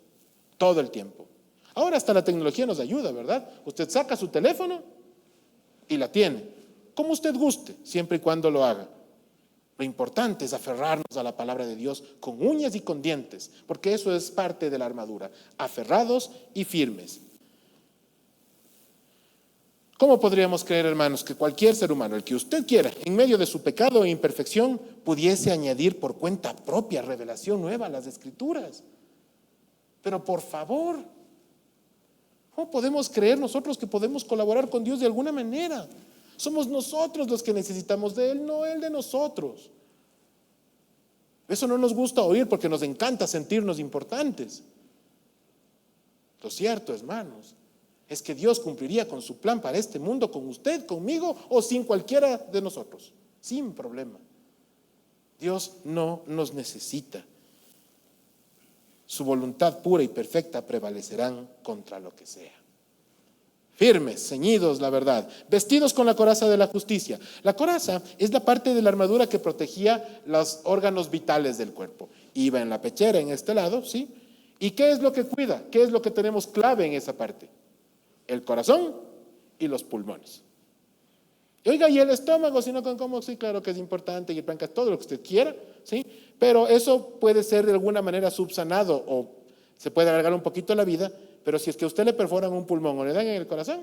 todo el tiempo. Ahora hasta la tecnología nos ayuda, ¿verdad? Usted saca su teléfono y la tiene, como usted guste, siempre y cuando lo haga. Lo importante es aferrarnos a la palabra de Dios con uñas y con dientes, porque eso es parte de la armadura, aferrados y firmes. ¿Cómo podríamos creer, hermanos, que cualquier ser humano, el que usted quiera, en medio de su pecado e imperfección, pudiese añadir por cuenta propia revelación nueva a las Escrituras? Pero por favor, ¿cómo podemos creer nosotros que podemos colaborar con Dios de alguna manera? Somos nosotros los que necesitamos de Él, no Él de nosotros. Eso no nos gusta oír porque nos encanta sentirnos importantes. Lo cierto, hermanos, es que Dios cumpliría con su plan para este mundo, con usted, conmigo o sin cualquiera de nosotros, sin problema. Dios no nos necesita. Su voluntad pura y perfecta prevalecerán contra lo que sea. Firmes, ceñidos la verdad, vestidos con la coraza de la justicia. La coraza es la parte de la armadura que protegía los órganos vitales del cuerpo. Iba en la pechera, en este lado, ¿sí? ¿Y qué es lo que cuida? ¿Qué es lo que tenemos clave en esa parte? El corazón y los pulmones. Y oiga, ¿y el estómago? Si no, ¿cómo? Sí, claro que es importante, y el páncreas, todo lo que usted quiera, ¿sí? Pero eso puede ser de alguna manera subsanado o se puede alargar un poquito la vida, pero si es que a usted le perforan un pulmón o le dan en el corazón,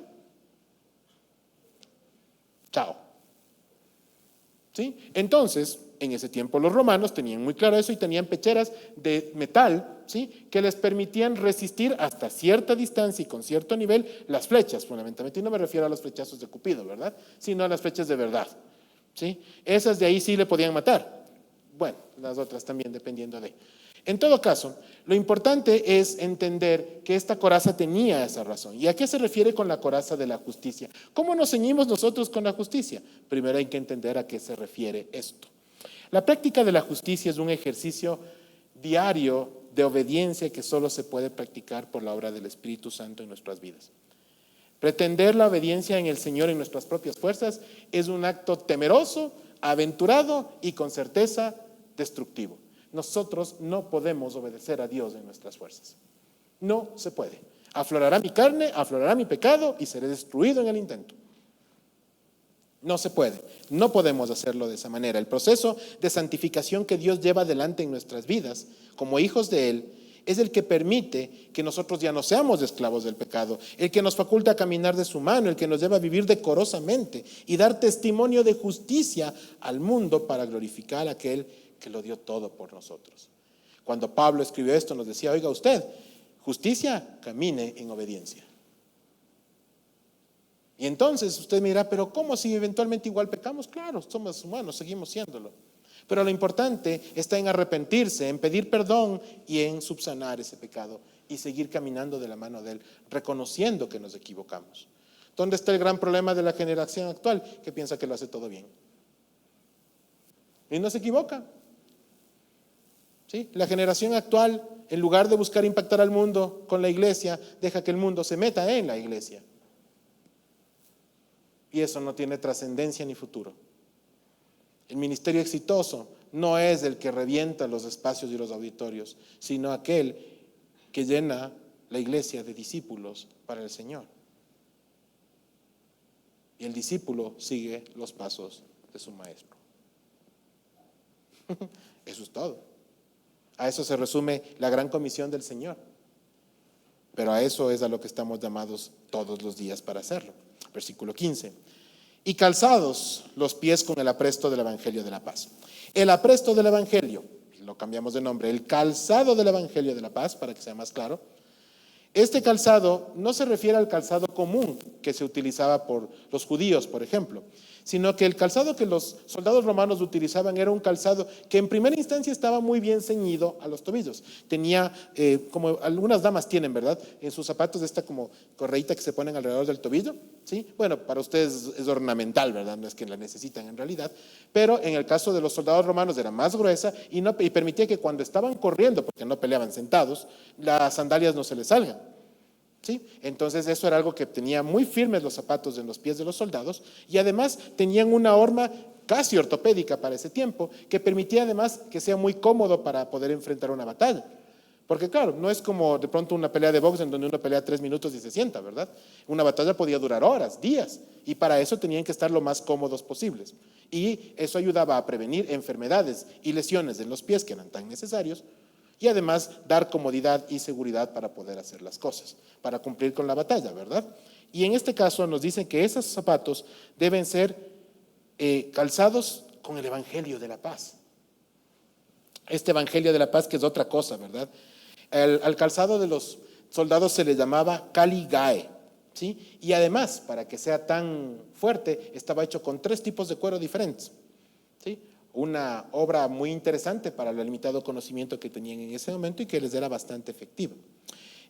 chao. ¿Sí? Entonces, en ese tiempo los romanos tenían muy claro eso y tenían pecheras de metal, ¿sí? Que les permitían resistir hasta cierta distancia y con cierto nivel las flechas, fundamentalmente. Y no me refiero a los flechazos de Cupido, ¿verdad? Sino a las flechas de verdad, ¿sí? Esas de ahí sí le podían matar. Bueno, las otras también dependiendo de. En todo caso, lo importante es entender que esta coraza tenía esa razón. ¿Y a qué se refiere con la coraza de la justicia? ¿Cómo nos ceñimos nosotros con la justicia? Primero hay que entender a qué se refiere esto. La práctica de la justicia es un ejercicio diario de obediencia que solo se puede practicar por la obra del Espíritu Santo en nuestras vidas. Pretender la obediencia en el Señor en nuestras propias fuerzas es un acto temeroso, aventurado y con certeza destructivo. Nosotros no podemos obedecer a Dios en nuestras fuerzas. No se puede. Aflorará mi carne, aflorará mi pecado y seré destruido en el intento. No se puede. No podemos hacerlo de esa manera. El proceso de santificación que Dios lleva adelante en nuestras vidas, como hijos de Él, es el que permite que nosotros ya no seamos esclavos del pecado, el que nos faculta a caminar de su mano, el que nos lleva a vivir decorosamente y dar testimonio de justicia al mundo para glorificar a aquel que lo dio todo por nosotros. Cuando Pablo escribió esto nos decía, oiga usted, justicia, camine en obediencia. Y entonces usted me dirá, pero ¿cómo si eventualmente igual pecamos? Claro, somos humanos, seguimos siéndolo. Pero lo importante está en arrepentirse, en pedir perdón y en subsanar ese pecado y seguir caminando de la mano de Él, reconociendo que nos equivocamos. ¿Dónde está el gran problema de la generación actual? Que piensa que lo hace todo bien. Y no se equivoca. ¿Sí? La generación actual, en lugar de buscar impactar al mundo con la iglesia, deja que el mundo se meta en la iglesia. Y eso no tiene trascendencia ni futuro. El ministerio exitoso no es el que revienta los espacios y los auditorios, sino aquel que llena la iglesia de discípulos para el Señor. Y el discípulo sigue los pasos de su maestro. Eso es todo. A eso se resume la gran comisión del Señor. Pero a eso es a lo que estamos llamados todos los días para hacerlo. Versículo 15. Y calzados los pies con el apresto del Evangelio de la paz. El apresto del Evangelio, lo cambiamos de nombre, el calzado del Evangelio de la paz, para que sea más claro. Este calzado no se refiere al calzado común que se utilizaba por los judíos, por ejemplo, sino que el calzado que los soldados romanos utilizaban era un calzado que en primera instancia estaba muy bien ceñido a los tobillos. Tenía, como algunas damas tienen, ¿verdad? En sus zapatos esta como correíta que se ponen alrededor del tobillo, ¿sí? Bueno, para ustedes es ornamental, ¿verdad? No es que la necesitan en realidad, pero en el caso de los soldados romanos era más gruesa y permitía que cuando estaban corriendo, porque no peleaban sentados, las sandalias no se les salgan. ¿Sí? Entonces eso era algo que tenía muy firmes los zapatos en los pies de los soldados y además tenían una horma casi ortopédica para ese tiempo que permitía además que sea muy cómodo para poder enfrentar una batalla. Porque claro, no es como de pronto una pelea de box en donde uno pelea 3 minutos y se sienta, ¿verdad? Una batalla podía durar horas, días, y para eso tenían que estar lo más cómodos posibles. Y eso ayudaba a prevenir enfermedades y lesiones en los pies que eran tan necesarios, y además dar comodidad y seguridad para poder hacer las cosas, para cumplir con la batalla, ¿verdad? Y en este caso nos dicen que esos zapatos deben ser calzados con el Evangelio de la Paz. Este Evangelio de la Paz que es otra cosa, ¿verdad? Al calzado de los soldados se le llamaba caligae, ¿sí? Y además, para que sea tan fuerte, estaba hecho con 3 tipos de cuero diferentes, ¿sí? Una obra muy interesante para el limitado conocimiento que tenían en ese momento y que les era bastante efectiva.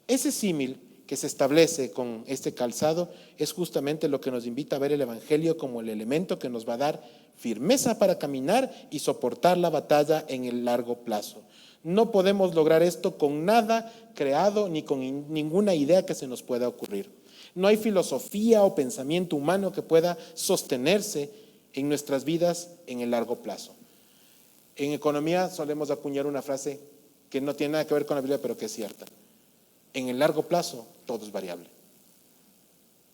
Ese símil que se establece con este calzado es justamente lo que nos invita a ver el Evangelio como el elemento que nos va a dar firmeza para caminar y soportar la batalla en el largo plazo. No podemos lograr esto con nada creado ni con ninguna idea que se nos pueda ocurrir. No hay filosofía o pensamiento humano que pueda sostenerse en nuestras vidas en el largo plazo. En economía solemos acuñar una frase que no tiene nada que ver con la Biblia, pero que es cierta. En el largo plazo todo es variable.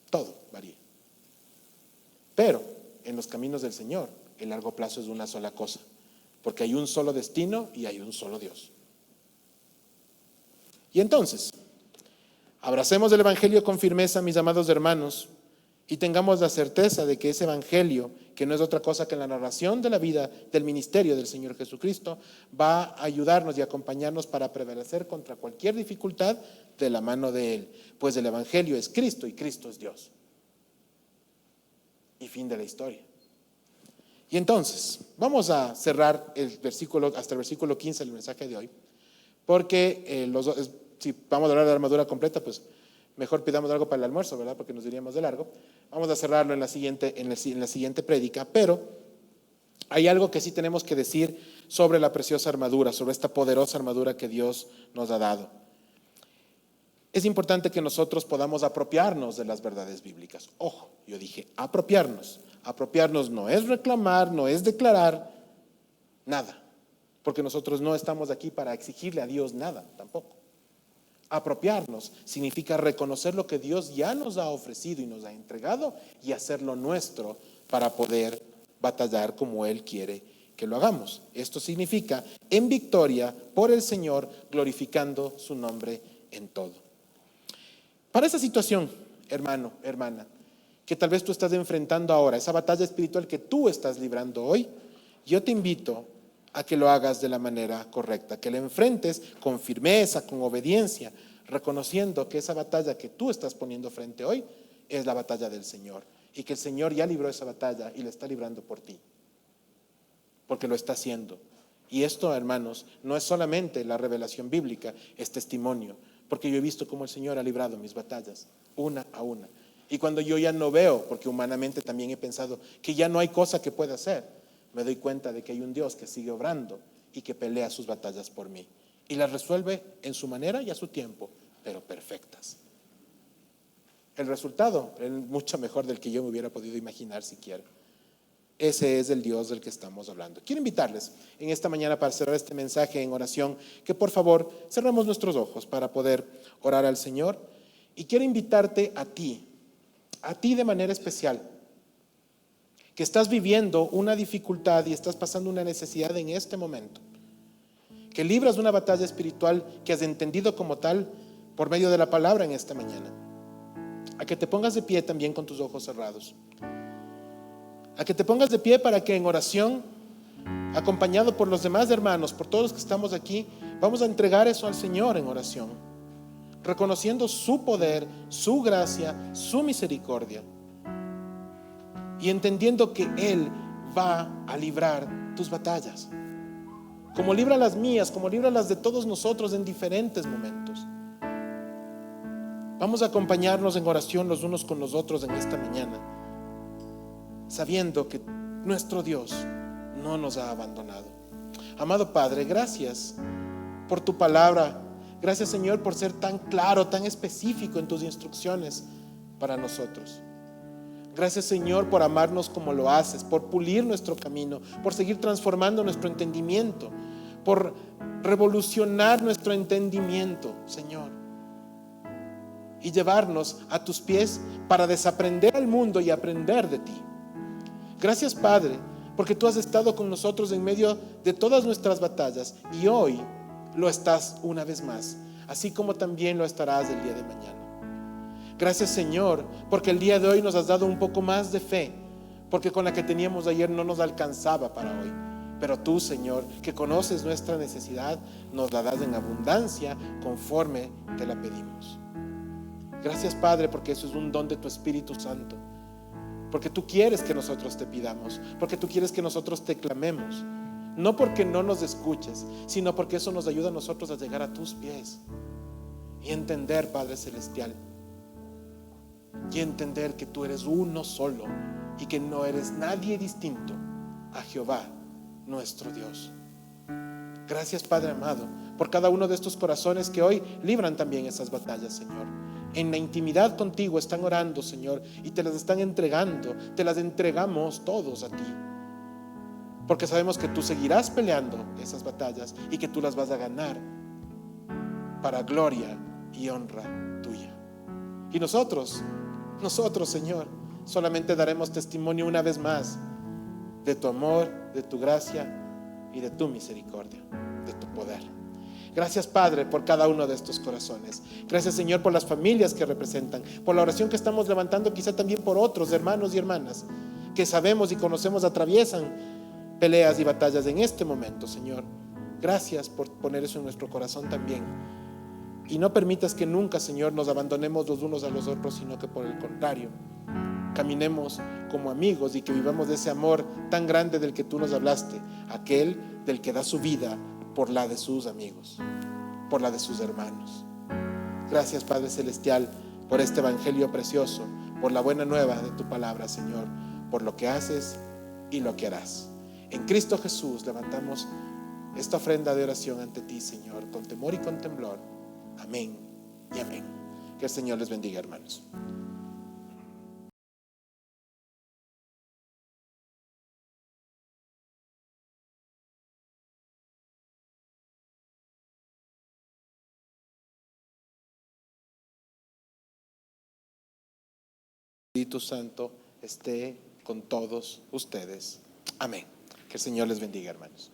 Todo varía. Pero en los caminos del Señor el largo plazo es una sola cosa, porque hay un solo destino y hay un solo Dios. Y entonces, abracemos el Evangelio con firmeza, mis amados hermanos, y tengamos la certeza de que ese Evangelio, que no es otra cosa que la narración de la vida del ministerio del Señor Jesucristo, va a ayudarnos y acompañarnos para prevalecer contra cualquier dificultad de la mano de Él. Pues el Evangelio es Cristo y Cristo es Dios. Y fin de la historia. Y entonces, vamos a cerrar el versículo, hasta el versículo 15 del mensaje de hoy, porque si vamos a hablar de la armadura completa, pues mejor pidamos algo para el almuerzo, ¿verdad? Porque nos diríamos de largo. Vamos a cerrarlo en la siguiente prédica, pero hay algo que sí tenemos que decir sobre la preciosa armadura, sobre esta poderosa armadura que Dios nos ha dado. Es importante que nosotros podamos apropiarnos de las verdades bíblicas. Ojo, yo dije apropiarnos. Apropiarnos no es reclamar, no es declarar nada, porque nosotros no estamos aquí para exigirle a Dios nada tampoco. Apropiarnos significa reconocer lo que Dios ya nos ha ofrecido y nos ha entregado y hacerlo nuestro para poder batallar como Él quiere que lo hagamos. Esto significa en victoria por el Señor, glorificando su nombre en todo. Para esa situación, hermano, hermana, que tal vez tú estás enfrentando ahora, esa batalla espiritual que tú estás librando hoy, yo te invito a que lo hagas de la manera correcta, que la enfrentes con firmeza, con obediencia, reconociendo que esa batalla que tú estás poniendo frente hoy es la batalla del Señor y que el Señor ya libró esa batalla y la está librando por ti, porque lo está haciendo. Y esto, hermanos, no es solamente la revelación bíblica, es testimonio, porque yo he visto cómo el Señor ha librado mis batallas, una a una. Y cuando yo ya no veo, porque humanamente también he pensado que ya no hay cosa que pueda hacer, me doy cuenta de que hay un Dios que sigue obrando y que pelea sus batallas por mí. Y las resuelve en su manera y a su tiempo, pero perfectas. El resultado es mucho mejor del que yo me hubiera podido imaginar siquiera. Ese es el Dios del que estamos hablando. Quiero invitarles en esta mañana para cerrar este mensaje en oración, que por favor cerremos nuestros ojos para poder orar al Señor. Y quiero invitarte a ti de manera especial, que estás viviendo una dificultad y estás pasando una necesidad en este momento, que libras una batalla espiritual que has entendido como tal por medio de la palabra en esta mañana, a que te pongas de pie también con tus ojos cerrados, a que te pongas de pie para que en oración, acompañado por los demás hermanos, por todos los que estamos aquí, vamos a entregar eso al Señor en oración, reconociendo su poder, su gracia, su misericordia. y entendiendo que Él va a librar tus batallas, como libra las mías, como libra las de todos nosotros en diferentes momentos. Vamos a acompañarnos en oración los unos con los otros en esta mañana, sabiendo que nuestro Dios no nos ha abandonado. Amado Padre, gracias por tu palabra. Gracias, Señor, por ser tan claro, tan específico en tus instrucciones para nosotros. Gracias, Señor, por amarnos como lo haces, por pulir nuestro camino, por seguir transformando nuestro entendimiento, por revolucionar nuestro entendimiento, Señor, y llevarnos a tus pies para desaprender al mundo y aprender de ti. Gracias, Padre, porque tú has estado con nosotros en medio de todas nuestras batallas y hoy lo estás una vez más, así como también lo estarás el día de mañana. Gracias, Señor, porque el día de hoy nos has dado un poco más de fe, porque con la que teníamos ayer no nos alcanzaba para hoy. Pero tú, Señor, que conoces nuestra necesidad, nos la das en abundancia conforme te la pedimos. Gracias, Padre, porque eso es un don de tu Espíritu Santo, porque tú quieres que nosotros te pidamos, porque tú quieres que nosotros te clamemos, no porque no nos escuches, sino porque eso nos ayuda a nosotros a llegar a tus pies y entender, Padre Celestial, y entender que tú eres uno solo y que no eres nadie distinto a Jehová, nuestro Dios. Gracias, Padre amado, por cada uno de estos corazones que hoy libran también esas batallas, Señor. En la intimidad contigo están orando, Señor, y te las están entregando, te las entregamos todos a ti, porque sabemos que tú seguirás peleando esas batallas y que tú las vas a ganar para gloria y honra tuya. Y nosotros, Señor, solamente daremos testimonio una vez más de tu amor, de tu gracia y de tu misericordia, de tu poder. Gracias, Padre, por cada uno de estos corazones. Gracias, Señor, por las familias que representan, por la oración que estamos levantando, quizá también por otros hermanos y hermanas que sabemos y conocemos atraviesan peleas y batallas en este momento, Señor. Gracias por poner eso en nuestro corazón también. Y no permitas que nunca, Señor, nos abandonemos los unos a los otros, sino que por el contrario, caminemos como amigos y que vivamos de ese amor tan grande del que tú nos hablaste, aquel del que da su vida por la de sus amigos, por la de sus hermanos. Gracias, Padre Celestial, por este evangelio precioso, por la buena nueva de tu palabra, Señor, por lo que haces y lo que harás. En Cristo Jesús levantamos esta ofrenda de oración ante ti, Señor, con temor y con temblor. Amén y amén. Que el Señor les bendiga, hermanos. Espíritu Santo esté con todos ustedes. Amén. Que el Señor les bendiga, hermanos.